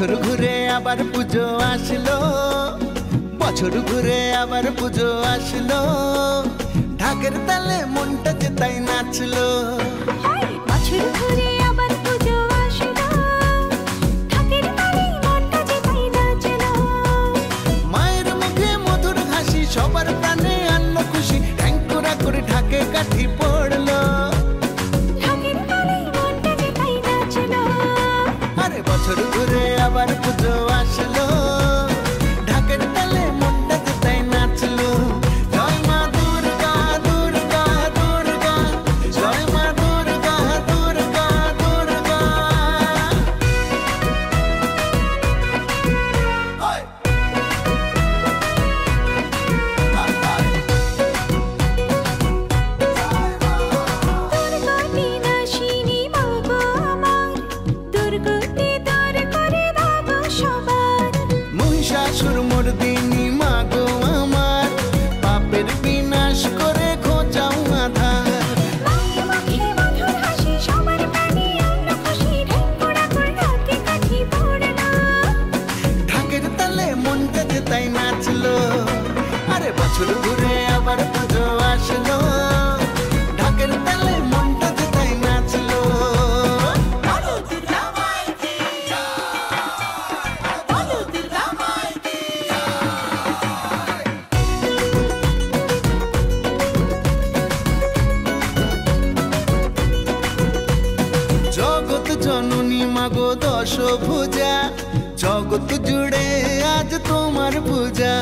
বছর ঘুরে আবার পুজো আসলো, বছর ঘুরে আবার পুজো আসলো, ঢাকের তালে মনটা যে তাই নাচলো। বছর ঘুরে আবার পুজো আসলো, ঢাকের তালে মনটা যে তাই নাচলো। মায়ের মুখে মধুর হাসি সবার প্রাণে আনলো খুশি, ঠ্যাংকুরা করে ঢাকে কাঠি পড়লো। ঢাকের তালে মনটা যে তাই নাচলো। আরে বছর ঘুরে আবার পুজো আসলো, ঢাকের তালে মনটা যে তাই নাচলো। জয় মা দুর্গা দুর্গা দুর্গা, জয় মা দুর্গা দুর্গা দুর্গা। দুর্গতি নাশিনী মা গো আমার, দুর্গতি দূর করে দাও গো সবার। মহিষাসুর মর্দিনী মা গো আমার, পাপের বিনাশ করে খোঁজাও আধার। মায়ের মুখে মধুর হাসি সবার প্রাণে আনলো খুশি, ঢেকুড়া করে ঢাকে কাঠি পড়লো। ঢাকের তালে মনটা যে তাই নাচলো। আরে বছর ঘুরে আবার পুজো আসলো, ঢাকের তালে মনটা যে তাই নাচলো। বলো দুর্গা মাই কি জয়, বলো দুর্গা মাই কি জয়। জগৎ জননী মাগো দশভুজা, জগৎ জুড়ে আজ তোমার পূজা।